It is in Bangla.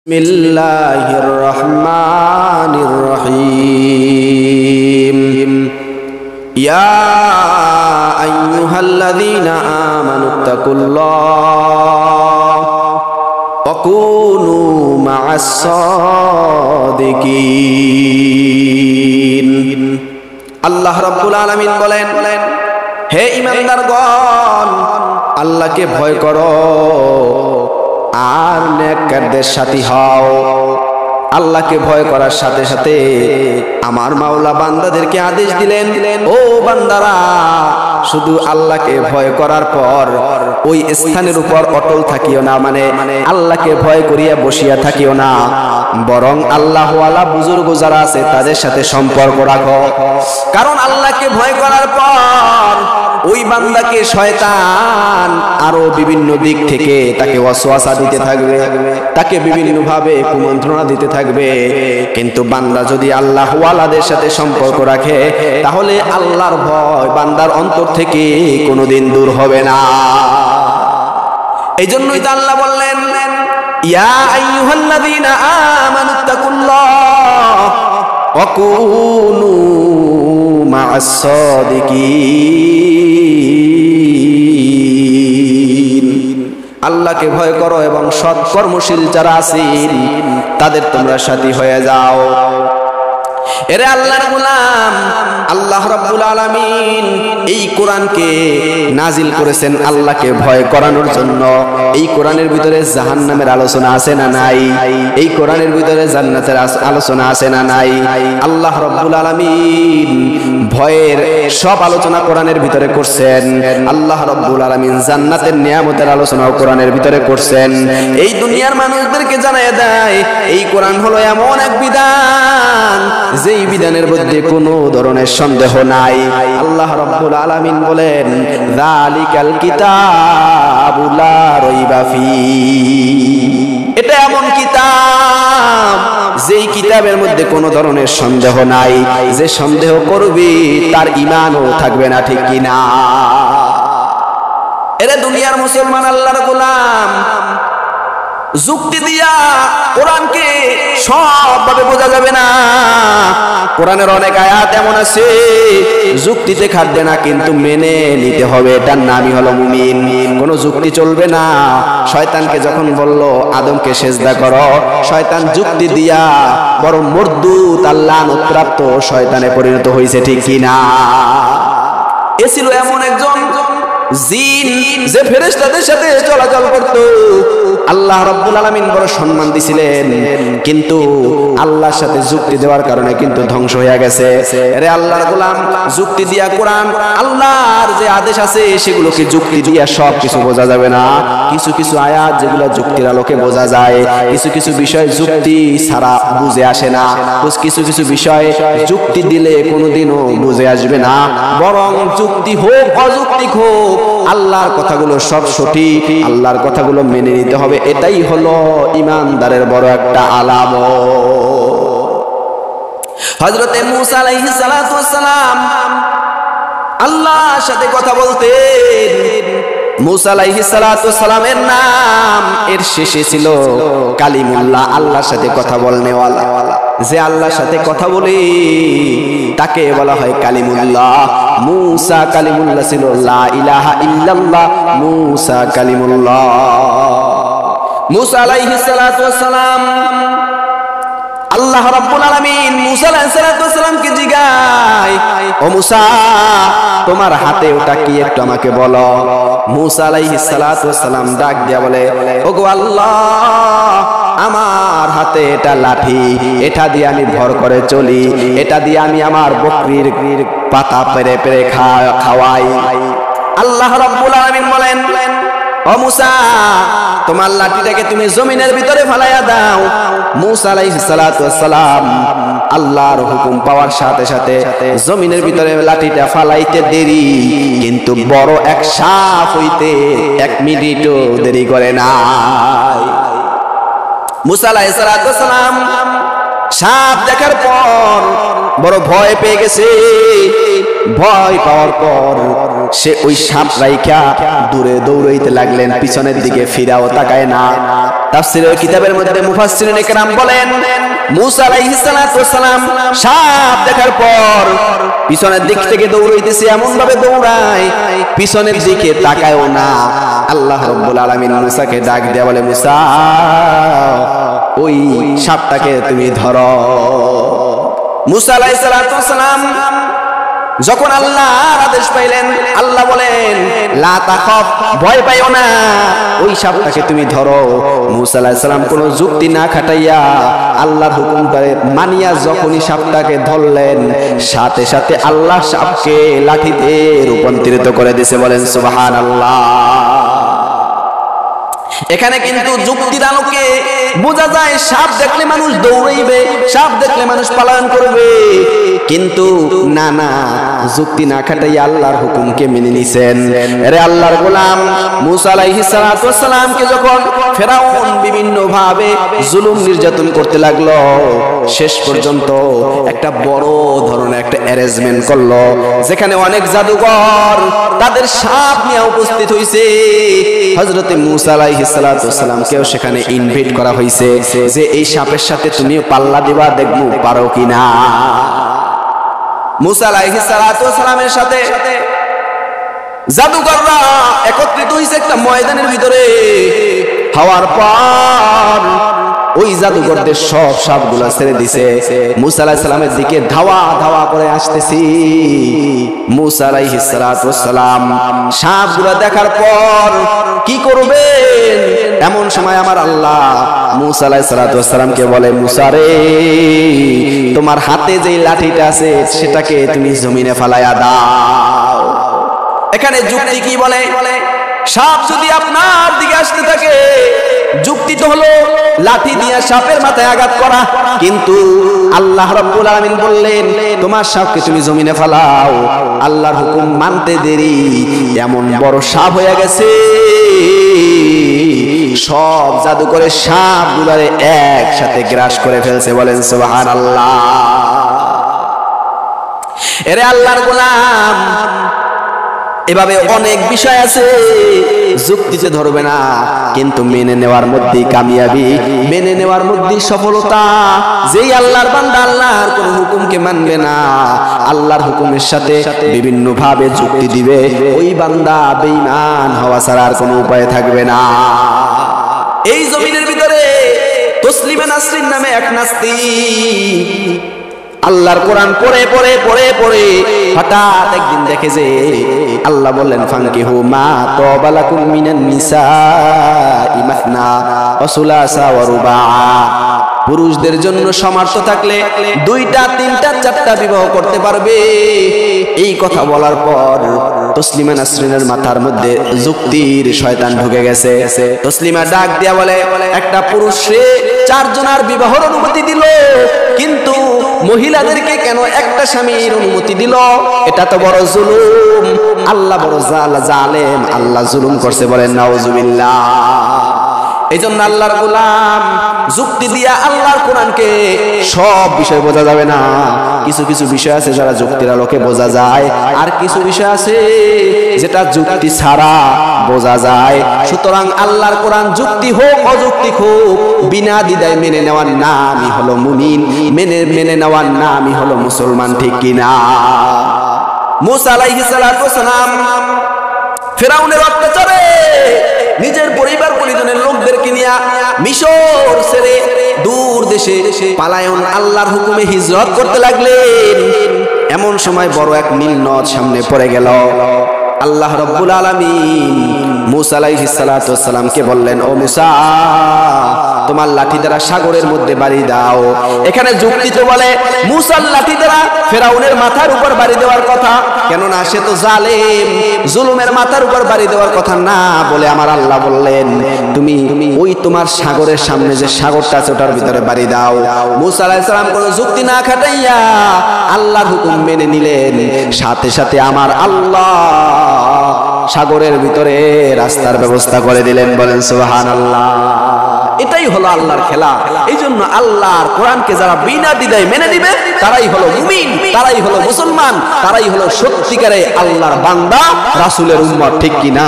বিসমিল্লাহির রহমানির রহিম ইয়া আইয়ুহাল্লাযীনা আমানুত্তাকুল্লাহ ওয়া কুনু মা'আস সাদিকিন। আল্লাহ রাব্বুল আলামিন বলেন, হে ঈমানদারগণ, আল্লাহকে ভয় করো আর নেককারদের সাথী হও। আল্লাহকে ভয় করার সাথে সাথে আমার মাওলা বান্দাদেরকে আদেশ দিলেন, ও বান্দারা, শুধু আল্লাহকে ভয় করার পর ওই স্থানের উপর অটল থাকিও না, মানে আল্লাহকে ভয় করিয়া বসিয়া থাকিও না, বরং আল্লাহওয়ালা বুজুর্গ যারা আছে তাদের সাথে সম্পর্ক রাখো। কারণ আল্লাহকে ভয় করার পর ওই বান্দাকে শয়তান আরো বিভিন্ন দিক থেকে তাকে ওয়াসওয়াসা দিতে থাকবে, তাকে বিভিন্ন ভাবে কুমন্ত্রণা দিতে থাকবে। কিন্তু বান্দা যদি আল্লাহওয়ালাদের সাথে সম্পর্ক রাখে, তাহলে আল্লাহর ভয় বান্দার অন্তর থেকে কোনোদিন দূর হবে না। এই জন্যই তো আল্লাহ বললেন, ইয়া আইয়ুহাল্লাযীনা আমানুত্তাকুল্লাহ ওয়া কুনু মা'আস সাদিকিন। আল্লাহকে ভয় করো এবং সৎ কর্মশীল যারা আছেন তাদের তোমরা সাথী হয়ে যাও। এরে আল্লাহর গোলাম, আল্লাহ রাব্বুল আলামিন এই কোরআনকে নাজিল করেছেন আল্লাহকে ভয় করানোর জন্য। এই কোরআনের ভিতরে জাহান্নামের আলোচনা আছে না নাই? এই কোরআনের ভিতরে জান্নাতের আলোচনা আছে না নাই? আল্লাহ রাব্বুল আলামিন ভয়ের সব আলোচনা কোরআনের ভিতরে করছেন। আল্লাহ রাব্বুল আলামিন জান্নাতের নিয়ামতের আলোচনাও কোরআনের ভিতরে করছেন। এই দুনিয়ার মানুষদেরকে জানায় দেয়, এই কোরআন হলো এমন এক বিধান যেই বিধানের মধ্যে কোনো ধরনের সন্দেহ নাই। আল্লাহ রাব্বুল আলামিন বলেন, যালিকাল কিতাবু লা রাইবা ফীহি। এটা এমন কিতাব যেই কিতাবের মধ্যে কোনো ধরনের সন্দেহ নাই। যে সন্দেহ করবে তার ঈমানও থাকবে না, ঠিক কি না? এরে দুনিয়ার মুসলমান আল্লাহর গোলাম, যুক্তি দিয়া কোরআনকে সবভাবে বোঝা যাবে না। কোরআনের অনেক আয়াত এমন আছে যুক্তিতে খাটবে না, কিন্তু মেনে নিতে হবে। এটার নামই হলো মুমিন। কোনো যুক্তি চলবে না। শয়তানকে যখন বলল আদমকে সেজদা করো, শয়তান যুক্তি দিয়া বড় মর্দুত আল্লাহ অনুপ্রাপ্ত শয়তানে পরিণত হয়েছে, ঠিক কি না? এ ছিল এমন একজন জিন যে ফেরেশতাদের সাথে চলাচল করত। আল্লাহ রাব্বুল আলামিন বড় সম্মান দিছিলেন, কিন্তু আল্লাহর সাথে যুক্তি দেওয়ার কারণে কিন্তু ধ্বংস হয়ে গেছে। আরে আল্লাহর গোলাম, যুক্তি দিয়া কোরআন আল্লাহর যে আদেশ আছে সেগুলোকে যুক্তি দিয়া সব কিছু বোঝা যাবে না। কিছু কিছু আয়াত যেগুলো যুক্তির আলোকে বোঝা যায়, কিছু কিছু বিষয় যুক্তি ছাড়া বুঝে আসে না। কিছু কিছু বিষয় যুক্তি দিলে কোনোদিনও বুঝে আসবে না। বরং যুক্তি হোক অযৌক্তিক হোক, আল্লাহর কথাগুলো সব সঠিক, আল্লাহর কথাগুলো মেনে নিতে হবে। এটাই হলো ঈমানদারের বড় একটা আলামত। হযরতে মূসা আলাইহিস সালাতু ওয়াস সালাম আল্লাহর সাথে কথা বলতেন। মূসা আলাইহিস সালাতু ওয়াস সালামের নাম এর শেষে ছিল কালিমুল্লাহ, আল্লাহর সাথে কথা বলনেওয়ালা। যে আল্লাহর সাথে কথা বলে তাকে বলা হয় কালিমুল্লাহ। মূসা কালিমুল্লাহ ছিল, লা ইলাহা ইল্লাল্লাহ মূসা কালিমুল্লাহ। মূসা আলাইহিস সালাতু ওয়াস সালাম, আল্লাহ রাব্বুল আলামিন মূসা আলাইহিস সালাতু ওয়াস সালামকে জিজ্ঞাসা, ও মূসা, তোমার হাতে ওটা কি একটু আমাকে বলো। মূসা আলাইহিস সালাতু ওয়াস সালাম ডাক দিয়া বলে, ওগো আল্লাহ, আমার হাতে এটা লাঠি, এটা দিয়ে আমি ভর করে চলি, এটা দিয়ে আমি আমার বকরির পাতা পেরে পেরে খাওয়াই। আল্লাহ রাব্বুল আলামিন বলেন, ও মূসা, তোমার লাঠিটাকে তুমি জমিনের ভিতরে ফালাইয়া দাও। মূসা আলাইহিস সালাতু ওয়াস সালাম আল্লাহর হুকুম পাওয়ার সাথে সাথে জমিনের ভিতরে লাঠিটা ফালাইতে দেরি, কিন্তু বড় এক সাপ হইতে 1 মিনিটও দেরি করে নাই। মূসা আলাইহিস সালাতু ওয়াস সালাম সাপ দেখার পর বড় ভয় পেয়ে গেছে। ভয় পাওয়ার পর সে ওই সাপ রাইখা দূরে দৌড়াইতে লাগলেন, পিছনের দিকে ফিরাও তাকায় না। তাফসীরের কিতাবের মধ্যে মুফাসসিরিনে কেরাম বলেন মুসা আলাইহিস সালাতু ওয়াস সালাম সাপ দেখার পর পিছনের দিক থেকে দৌড়াইতেছে, এমন ভাবে দৌড়ায় পিছনের দিকে তাকায়ও না। আল্লাহ রাব্বুল আলামিন মুসাকে ডাক দেয়া বলে, মুসা ওই সাপটাকে তুমি ধরো। মুসা আলাইহিস সালাতু ওয়াস সালাম যখন আল্লাহর আদেশ পাইলেন, আল্লাহ বলেন লা তাখাফ, ভয় পাইও না, ওই সাপটাকে তুমি ধরো। মুসা আলাইহিস সালাম কোনো যুক্তি না খাটাইয়া আল্লাহর হুকুমটাকে মানিয়া যখনই সাপটাকে ধরলেন, সাথে সাথে আল্লাহ সাপকে লাঠিতে রূপান্তরিত করে দিয়েছে। বলেন সুবহানাল্লাহ। এখানে কিন্তু যুক্তির আলোকে বোঝা যায় সাপ দেখলে মানুষ দৌড়াইবে, সাপ দেখলে মানুষ পালায়ন করবে, কিন্তু না না, যুক্তি না খাটাইয়া আল্লাহর হুকুমকে মেনে নিছেন। আরে আল্লাহর গোলাম মুসা আলাইহিস সালাতু ওয়াস সালামকে যখন ফেরাউন বিভিন্ন ভাবে জুলুম নির্যাতন করতে লাগলো, শেষ পর্যন্ত একটা বড় ধরনের একটা অ্যারেঞ্জমেন্ট করলো, যেখানে অনেক জাদুকর তাদের সাপ নিয়ে উপস্থিত হইছে। হযরতে মুসা আলাইহিস সালাতু ওয়াস সালামকেও সেখানে ইনভাইট করা হইছে যে এই সাপের সাথে তুমিও পাল্লা দিবা, দেখবো পারো কিনা। মুসা আলাইহিস সালাতু ওয়াস সালামের সাথে জাদুকররা একত্রিত হইছে একটা ময়দানের ভিতরে। হওয়ার পর ওই জাদুকরদের সব সাপগুলা ছেড়ে দিছে, মুসা আলাইহিস সালামের দিকে ধাওয়া ধাওয়া করে আসতেছি। মুসা আলাইহিস সালাতু ওয়াস সালাম সাপগুলা দেখার পর কি করবেন, এমন সময় আমার আল্লাহ মুসা আলাইহিস সালাতু ওয়াস সালামকে বলে, মুসা রে, তোমার হাতে যে লাঠিটা আছে সেটাকে তুমি জমিনে ফালাইয়া দাও। এখানে যুক্তি কি বলে, সাপ যদি আপনার দিকে আসতে থাকে, যুক্তি তো হলো লাঠি দিয়ে সাপের মাথায় আঘাত করা, কিন্তু আল্লাহ রাব্বুল আলামিন বললেন তোমার সাপকে তুমি জমিনে ফালাও। আল্লাহর হুকুম মানতে দেরি, এমন বড় সাপ হয়ে গেছে, সব জাদুকরের সাপগুলোরে একসাথে গ্রাস করে ফেলছে। বলেন সুবহানাল্লাহ। এরে আল্লাহর গোলাম, এভাবে অনেক বিষয় আছে যুক্তিতে ধরবে না, কিন্তু মেনে নেওয়ার মধ্যেই কামিয়াবি, মেনে নেওয়ার মধ্যেই সফলতা। যেই আল্লাহর বান্দা আল্লাহর কোন হুকুমকে মানবে না, আল্লাহর হুকুমের সাথে বিভিন্ন ভাবে যুক্তি দিবে, ওই বান্দা বেঈমান হওয়া ছাড়া আর কোনো উপায় থাকবে না। এই জমিনের ভিতরে তসলিমা নাসরিন নামে এক নাস্তিক আল্লাহর কোরআন পড়ে পড়ে পড়ে পড়ে হঠাৎ একদিন দেখে যে আল্লাহ বললেন ফানকিহু মা তাবা লাকুম মিনান নিসাই মাসনা ওয়া সুলাসা ওয়া রুবা। পুরুষদের জন্য সামর্থ্য থাকলে 2টা 3টা 4টা বিবাহ করতে পারবে। এই কথা বলার পর তসলিমা নাসরিনের মাথার মধ্যে যুক্তির শয়তান ঢুকে গেছে। তসলিমা ডাক দিয়া বলে, একটা পুরুষে 4 জনের বিবাহের অনুমতি দিল, কিন্তু মহিলাদেরকে কেন একটা স্বামীর অনুমতি দিল? এটা তো বড় জুলুম, আল্লাহ বড় জালেম, আল্লাহ জুলুম করছে। বলেন নাউজুবিল্লাহ। এই জন্য আল্লাহর গোলাম যুক্তি দিয়া আল্লাহর কোরআনকে সব বিষয় বোঝা যাবে না। কিছু কিছু বিষয় আছে যারা যুক্তির আলোকে বোঝা যায়, আর কিছু বিষয় আছে যেটা যুক্তি ছাড়া বোঝা যায়। সুতরাং আল্লাহর কোরআন যুক্তি হোক অযৌক্তিক হোক, বিনা দ্বিধায় মেনে নেওয়ার নামই হলো মুমিন, মেনে নেওয়ার নামই হলো মুসলমান, ঠিক কিনা? মুসা আলাইহিস সালাতু ওয়াস সালাম ফিরআউনের অত্যাচারে নিজের পরিবার পরিজনের লোকদেরকে নিয়ে মিশর ছেড়ে দূর দেশে পালায়ন আল্লাহর হুকুমে হিজরত করতে লাগলেন। এমন সময় বড় এক নীল নদ সামনে পড়ে গেল। আল্লাহ রাব্বুল আলামিন মুসা আলাইহিস সালাতু ওয়াস সালামকে বললেন, ও মুসা, তোমার লাঠি দ্বারা সাগরের মধ্যে বাড়ি দাও। এখানে যুক্তি তো বলে মুসার লাঠি দ্বারা ফিরআউনের মাথার উপর বাড়ি দেওয়ার কথা, কেননা সে তো জালেম, জুলুমের মাথার উপর বাড়ি দেওয়ার কথা না বলে আমার আল্লাহ বললেন তুমি ওই তোমার সাগরের সামনে যে সাগরটা আছে ওটার ভিতরে বাড়ি দাও। মুসা আলাইহিস সালাম কোনো যুক্তি না খাটাইয়া আল্লাহর হুকুম মেনে নিলেন। সাথে সাথে আমার আল্লাহ সাগরের ভিতরে রাস্তার ব্যবস্থা করে দিলেন। বলেন সুবহানাল্লাহ। এটাই হলো আল্লাহর খেলা। এই জন্য আল্লাহর কোরআনকে যারা বিনা দ্বিধায় মেনে নিবে তারাই হলো মুমিন, তারাই হলো মুসলমান, তারাই হলো সত্যিকারে আল্লাহর বান্দা, রাসূলের উম্মত, ঠিক কিনা?